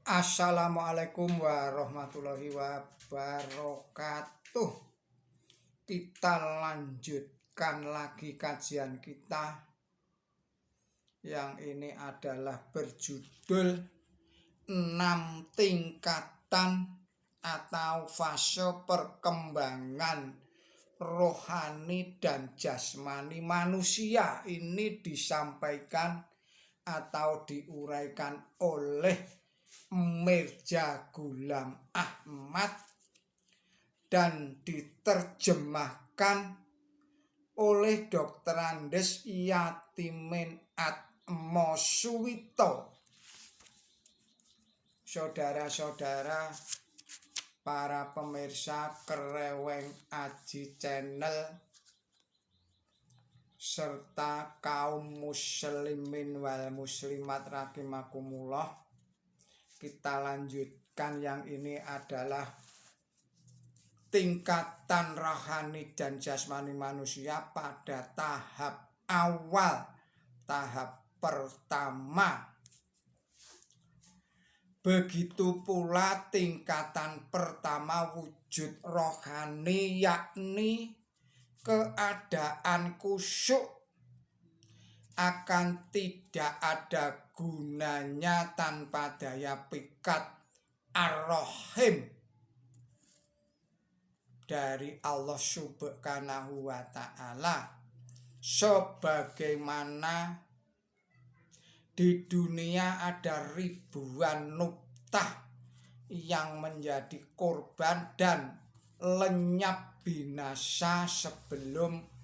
Assalamualaikum warahmatullahi wabarakatuh. Kita lanjutkan lagi kajian kita. Yang ini adalah berjudul 6 tingkatan atau fase perkembangan rohani dan jasmani manusia. Ini disampaikan atau diuraikan oleh Mirza Ghulam Ahmad dan diterjemahkan oleh Dr. Andes Yatimin Atmosuwito. Saudara-saudara, para pemirsa Kreweng Aji Channel serta kaum muslimin wal muslimat rahimakumullah, kita lanjutkan. Yang ini adalah tingkatan rohani dan jasmani manusia pada tahap awal, tahap pertama. Begitu pula tingkatan pertama wujud rohani, yakni keadaan khusyuk, akan tidak ada gunanya tanpa daya pikat Ar-Rahim dari Allah Subhanahu wa ta'ala. Sebagaimana di dunia ada ribuan nuktah yang menjadi korban dan lenyap binasa sebelum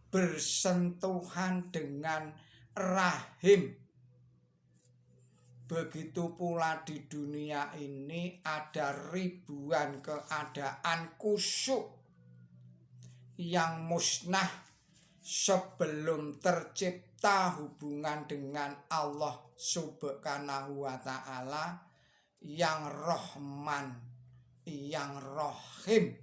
bersentuhan dengan rahim, begitu pula di dunia ini ada ribuan keadaan khusyuk yang musnah sebelum tercipta hubungan dengan Allah Subhanahu wa ta'ala yang Rahman, yang Rahim.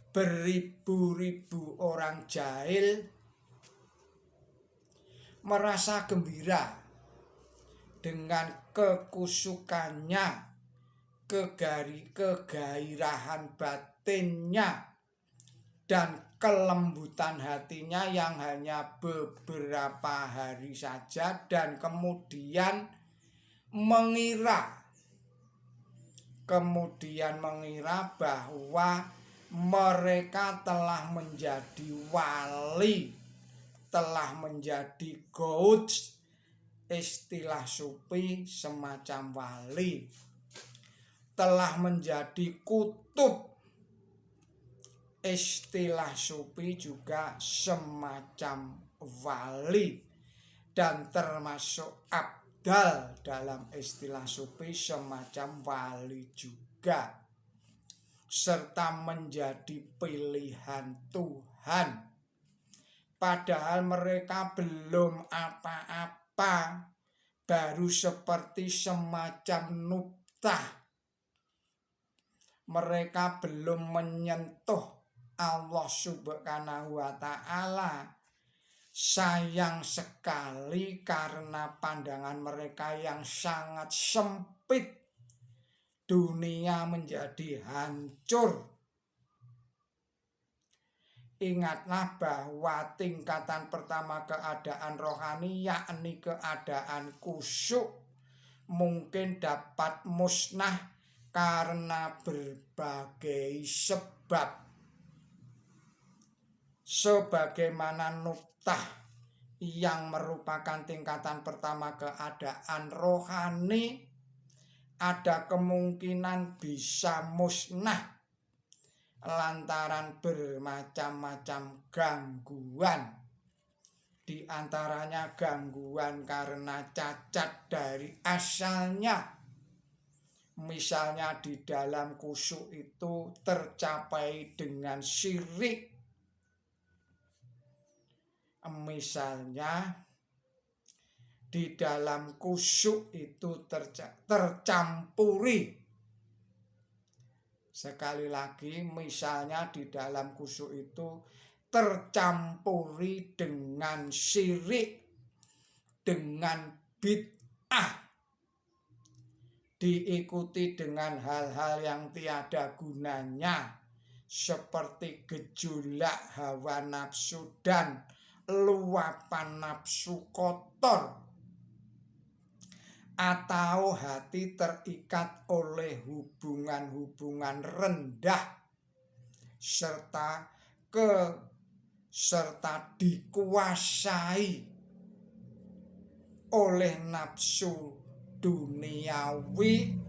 Beribu-ribu orang jahil merasa gembira dengan kekusukannya, kegairahan batinnya, dan kelembutan hatinya yang hanya beberapa hari saja, dan kemudian mengira bahwa mereka telah menjadi wali, telah menjadi gauj, istilah sufi semacam wali, telah menjadi kutub, istilah sufi juga semacam wali, dan termasuk abdal dalam istilah sufi semacam wali juga, serta menjadi pilihan Tuhan. Padahal mereka belum apa-apa, baru seperti semacam nuktah. Mereka belum menyentuh Allah Subhanahu wa ta'ala. Sayang sekali karena pandangan mereka yang sangat sempit, dunia menjadi hancur. Ingatlah bahwa tingkatan pertama keadaan rohani, yakni keadaan khusyuk, mungkin dapat musnah karena berbagai sebab. Sebagaimana nuktah yang merupakan tingkatan pertama keadaan rohani ada kemungkinan bisa musnah lantaran bermacam-macam gangguan. Di antaranya gangguan karena cacat dari asalnya. Misalnya di dalam khusyuk itu tercapai dengan syirik. Misalnya di dalam khusyuk itu tercampuri. Sekali lagi, misalnya di dalam khusyuk itu tercampuri dengan dengan syirik, dengan bid'ah, diikuti dengan hal-hal yang tiada gunanya seperti gejolak hawa nafsu dan luapan nafsu kotor, atau hati terikat oleh hubungan-hubungan rendah serta dikuasai oleh nafsu duniawi.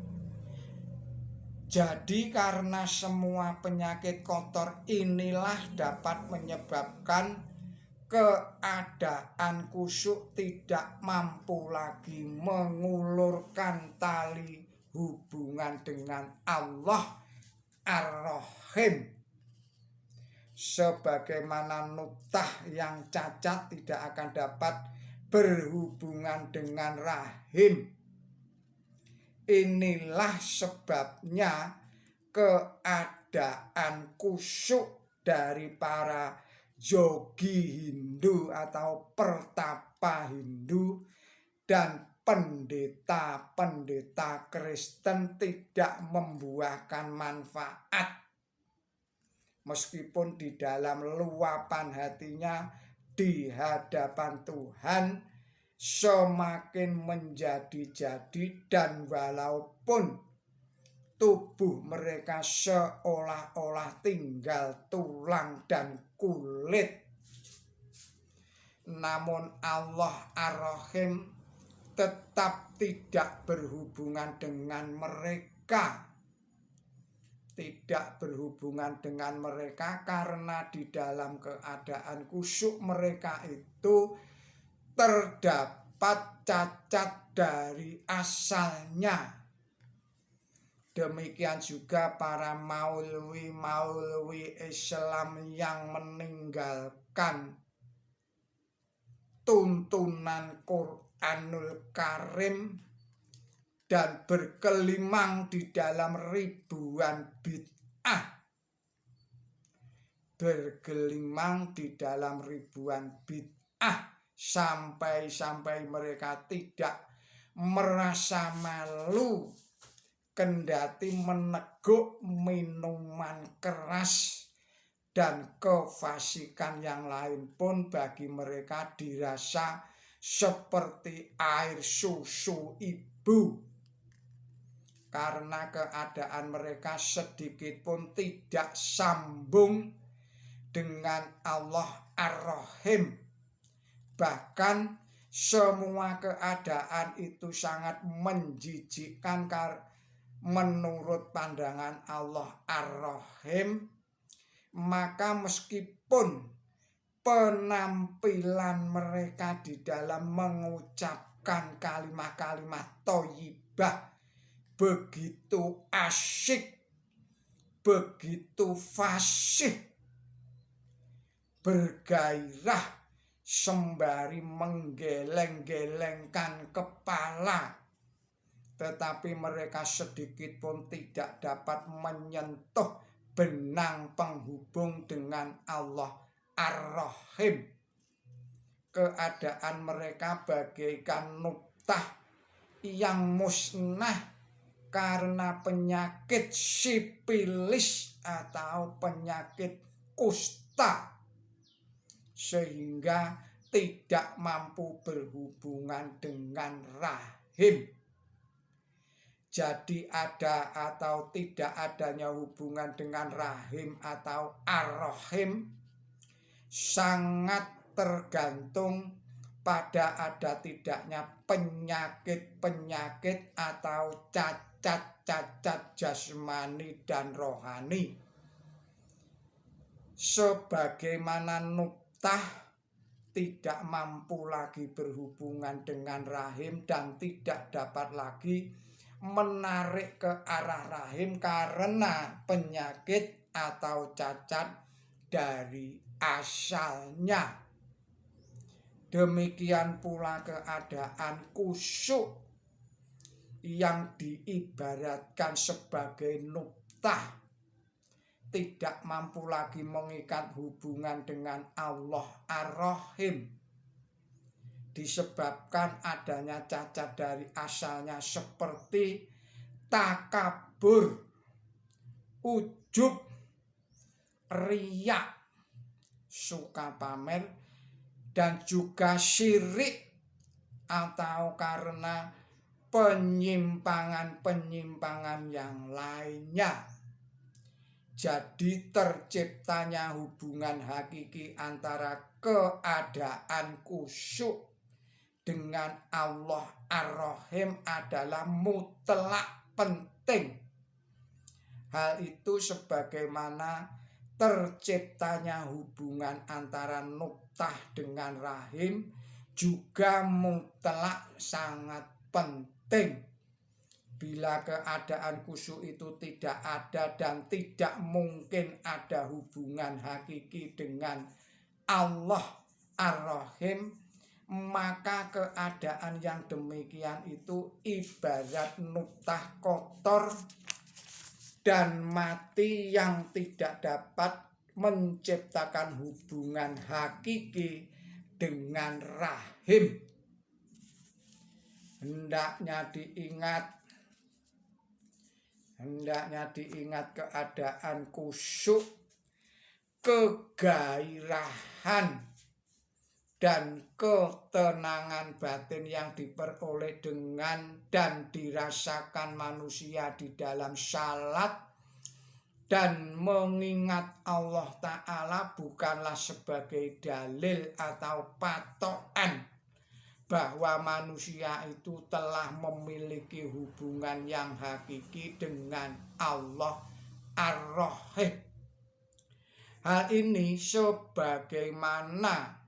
Jadi karena semua penyakit kotor inilah dapat menyebabkan keadaan khusyuk tidak mampu lagi mengulurkan tali hubungan dengan Allah Ar-Rahim. Sebagaimana nuktah yang cacat tidak akan dapat berhubungan dengan rahim. Inilah sebabnya keadaan khusyuk dari para jogi Hindu atau pertapa Hindu dan pendeta-pendeta Kristen tidak membuahkan manfaat. Meskipun di dalam luapan hatinya di hadapan Tuhan semakin menjadi-jadi, dan walaupun tubuh mereka seolah-olah tinggal tulang dan kulit, namun Allah Ar-Rahim tetap tidak berhubungan dengan mereka. Tidak berhubungan dengan mereka karena di dalam keadaan khusyuk mereka itu terdapat cacat dari asalnya. Demikian juga para maulwi Islam yang meninggalkan tuntunan Quranul Karim dan berkelimang di dalam ribuan bid'ah. Bergelimang di dalam ribuan bid'ah sampai mereka tidak merasa malu kendati meneguk minuman keras dan kefasikan yang lain pun bagi mereka dirasa seperti air susu ibu. Karena keadaan mereka sedikit pun tidak sambung dengan Allah Ar-Rahim. Bahkan semua keadaan itu sangat menjijikkan menurut pandangan Allah Ar-Rahim. Maka meskipun penampilan mereka di dalam mengucapkan kalimat-kalimat thayyibah begitu asyik, begitu fasih, bergairah sembari menggeleng-gelengkan kepala, tetapi mereka sedikit pun tidak dapat menyentuh benang penghubung dengan Allah Ar-Rahim. Keadaan mereka bagaikan nuktah yang musnah karena penyakit sipilis atau penyakit kusta, sehingga tidak mampu berhubungan dengan rahim. Jadi ada atau tidak adanya hubungan dengan rahim atau ar-rahim sangat tergantung pada ada tidaknya penyakit-penyakit atau cacat-cacat jasmani dan rohani. Sebagaimana nuktah tidak mampu lagi berhubungan dengan rahim dan tidak dapat lagi menarik ke arah rahim karena penyakit atau cacat dari asalnya. Demikian pula keadaan khusyuk yang diibaratkan sebagai nuktah tidak mampu lagi mengikat hubungan dengan Allah Ar-Rahim disebabkan adanya cacat dari asalnya seperti takabur, ujub, riya, suka pamer, dan juga syirik atau karena penyimpangan-penyimpangan yang lainnya. Jadi terciptanya hubungan hakiki antara keadaan khusyuk dengan Allah Ar-Rahim adalah mutlak penting. Hal itu sebagaimana terciptanya hubungan antara nuktah dengan rahim juga mutlak sangat penting. Bila keadaan khusyuk itu tidak ada dan tidak mungkin ada hubungan hakiki dengan Allah Ar-Rahim, maka keadaan yang demikian itu ibarat nuktah kotor dan mati yang tidak dapat menciptakan hubungan hakiki dengan rahim. Hendaknya diingat keadaan khusyuk, kegairahan, dan ketenangan batin yang diperoleh dengan dan dirasakan manusia di dalam salat dan mengingat Allah Ta'ala bukanlah sebagai dalil atau patokan bahwa manusia itu telah memiliki hubungan yang hakiki dengan Allah Ar-Rahim. Hal ini sebagaimana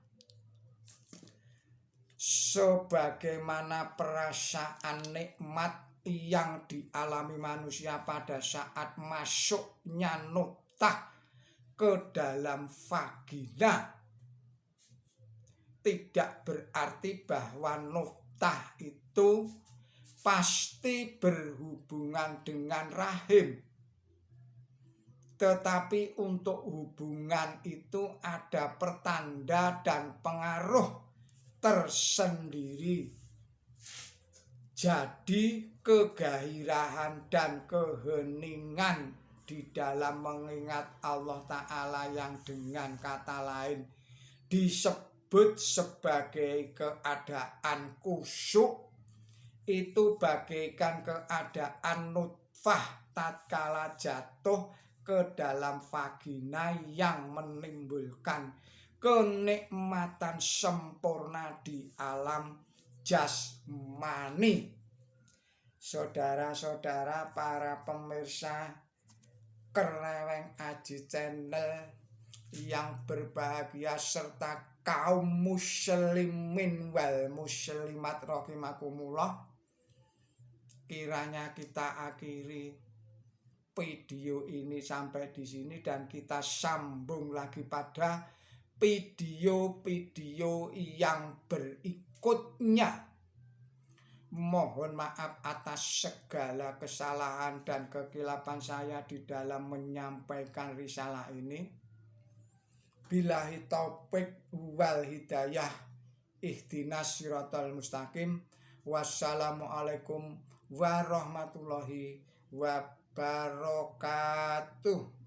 perasaan nikmat yang dialami manusia pada saat masuknya nuktah ke dalam vagina. Tidak berarti bahwa nuktah itu pasti berhubungan dengan rahim. Tetapi untuk hubungan itu ada pertanda dan pengaruh tersendiri. Jadi kegairahan dan keheningan di dalam mengingat Allah Ta'ala yang dengan kata lain disebut sebagai keadaan khusyuk itu bagaikan keadaan nutfah tatkala jatuh ke dalam vagina yang menimbulkan kenikmatan sempurna di alam jasmani. Saudara-saudara para pemirsa Kreweng Aji Channel yang berbahagia serta kaum muslimin wal muslimat rahimakumullah, kiranya kita akhiri video ini sampai di sini dan kita sambung lagi pada video-video yang berikutnya. Mohon maaf atas segala kesalahan dan kekilapan saya di dalam menyampaikan risalah ini. Billahi taufik wal hidayah, ihdinas siratal mustaqim. Wassalamualaikum warahmatullahi wabarakatuh.